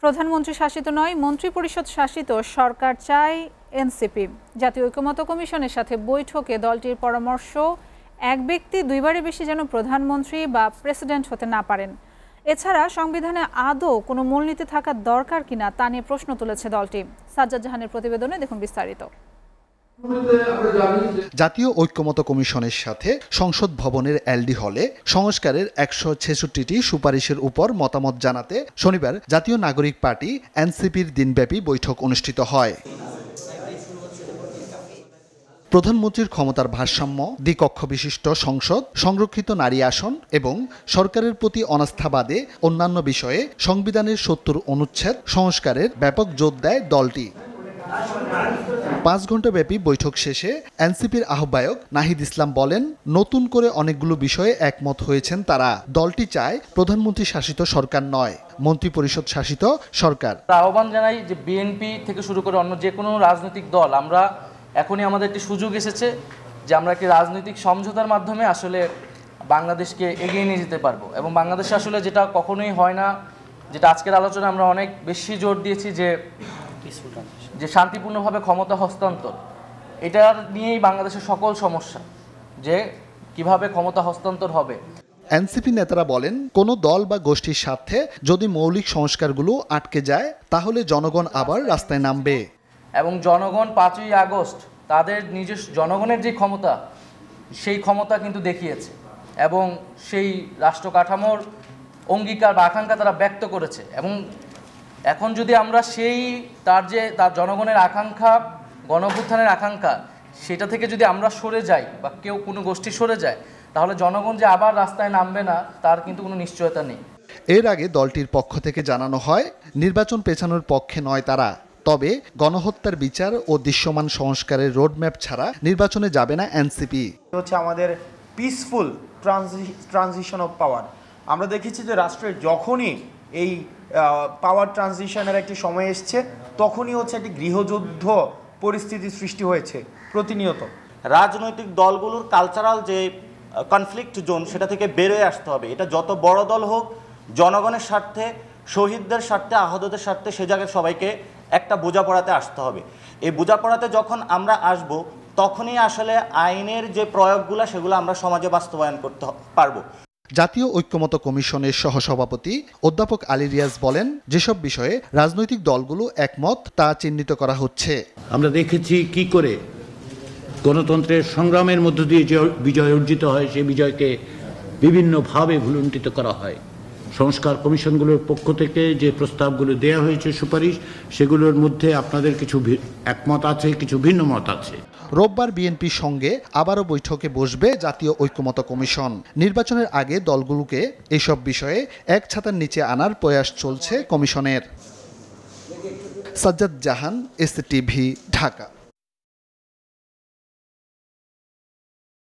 প্রধানমন্ত্রী শাসিত নয়, মন্ত্রিপরিষদ শাসিত সরকার চায় এনসিপি। জাতীয় ঐকমত্য কমিশনের সাথে বৈঠকে দলটির পরামর্শ, এক ব্যক্তি দুইবারের বেশি যেন প্রধানমন্ত্রী বা প্রেসিডেন্ট হতে না পারেন। এছাড়া সংবিধানে আদৌ কোনো মূলনীতি থাকার দরকার কিনা তা নিয়ে প্রশ্ন তুলেছে দলটি। সাজ্জাদ জাহানের প্রতিবেদনে দেখুন বিস্তারিত। জাতীয় ঐকমত্য কমিশনের সাথে সংসদ ভবনের এলডি হলে সংস্কারের ১৬৬টি সুপারিশের উপর মতামত জানাতে শনিবার জাতীয় নাগরিক পার্টি এনসিপির দিনব্যাপী বৈঠক অনুষ্ঠিত হয়। প্রধানমন্ত্রীর ক্ষমতার ভারসাম্য, দ্বিকক্ষ বিশিষ্ট সংসদ, সংরক্ষিত নারী আসন এবং সরকারের প্রতি অনাস্থা বাদে অন্যান্য বিষয়ে সংবিধানের ৭০ অনুচ্ছেদ সংস্কারের ব্যাপক জোর দেয় দলটি। ৫ ঘণ্টাব্যাপী বৈঠক শেষে এনসিপির আহ্বায়ক নাহিদ ইসলাম বলেন, নতুন করে অনেকগুলো বিষয়ে একমত হয়েছেন তারা। দলটি চায় প্রধানমন্ত্রী শাসিত সরকার নয়, মন্ত্রিপরিষদ শাসিত সরকার। আহ্বান জানাই যে বিএনপি থেকে শুরু করে অন্য যে কোনো রাজনৈতিক দল, আমরা এখনই আমাদের একটি সুযোগ এসেছে যে আমরা একটি রাজনৈতিক সমঝোতার মাধ্যমে আসলে বাংলাদেশকে এগিয়ে নিয়ে যেতে পারবো। এবং বাংলাদেশে আসলে যেটা কখনোই হয় না, যেটা আজকের আলোচনায় আমরা অনেক বেশি জোর দিয়েছি যে শান্তিপূর্ণভাবে ক্ষমতা হস্তান্তর, এটা নিয়েই বাংলাদেশের সকল সমস্যা, যে কিভাবে ক্ষমতা হস্তান্তর হবে। এনসিপি নেতারা বলেন, কোনো দল বা গোষ্ঠীর স্বার্থে যদি মৌলিক সংস্কারগুলো আটকে যায় তাহলে জনগণ আবার রাস্তায় নামবে। এবং জনগণ ৫ই আগস্ট তাদের নিজস্ব জনগণের যে ক্ষমতা, সেই ক্ষমতা কিন্তু দেখিয়েছে এবং সেই রাষ্ট্র কাঠামোর অঙ্গীকার বা আকাঙ্ক্ষা তারা ব্যক্ত করেছে। এবং এখন যদি আমরা তার জনগণের আকাঙ্ক্ষা, গণঅভ্যুত্থানের আকাঙ্ক্ষা, সেটা থেকে যদি আমরা সরে যাই বা কোনো গোষ্ঠী সরে যায়, তাহলে জনগণ যে আবার রাস্তায় নামবে না তার কিন্তু কোনো নিশ্চয়তা নেই। এর আগে দলটির পক্ষ থেকে জানানো হয়, নির্বাচন পেছানোর পক্ষে নয় তারা, তবে গণহত্যার বিচার ও দৃশ্যমান সংস্কারের রোডম্যাপ ছাড়া নির্বাচনে যাবে না এনসিপি। হচ্ছে আমাদের পিসফুল ট্রানজিশন অফ পাওয়ার। আমরা দেখেছি যে রাষ্ট্রের যখনই এই পাওয়ার ট্রানজিশনের একটি সময় এসছে, তখনই হচ্ছে একটি গৃহযুদ্ধ পরিস্থিতি সৃষ্টি হয়েছে প্রতিনিয়ত। রাজনৈতিক দলগুলোর কালচারাল যে কনফ্লিক্ট জোন, সেটা থেকে বেরোয় আসতে হবে। এটা যত বড় দল হোক, জনগণের স্বার্থে, শহীদদের স্বার্থে, আহতদের স্বার্থে সে জায়গায় সবাইকে একটা বোঝাপড়াতে আসতে হবে। এই বোঝাপড়াতে যখন আমরা আসব, তখনই আসলে আইনের যে প্রয়োগগুলো সেগুলো আমরা সমাজে বাস্তবায়ন করতে পারবো। জাতীয় ঐকমত্য কমিশনের সহসভাপতি অধ্যাপক আলী রিয়াজ বলেন, যেসব বিষয়ে রাজনৈতিক দলগুলো একমত তা চিহ্নিত করা হচ্ছে। আমরা দেখেছি কি করে গণতন্ত্রের সংগ্রামের মধ্য দিয়ে যে বিজয় অর্জিত হয়, সেই বিজয়কে বিভিন্নভাবে ভুলুণ্ঠিত করা হয়। সংস্কার কমিশনগুলোর পক্ষ থেকে যে প্রস্তাবগুলো দেওয়া হয়েছে, সুপারিশ, সেগুলোর মধ্যে আপনাদের কিছু একমত আছে, কিছু ভিন্ন মত আছে। রোববার বিএনপির সঙ্গে আবারও বৈঠকে বসবে জাতীয় ঐকমত্য কমিশন। নির্বাচনের আগে দলগুলোকে এসব বিষয়ে এক ছাতার নিচে আনার প্রয়াস চলছে কমিশনের। সাজ্জাদ জাহান, এসটিভি, ঢাকা।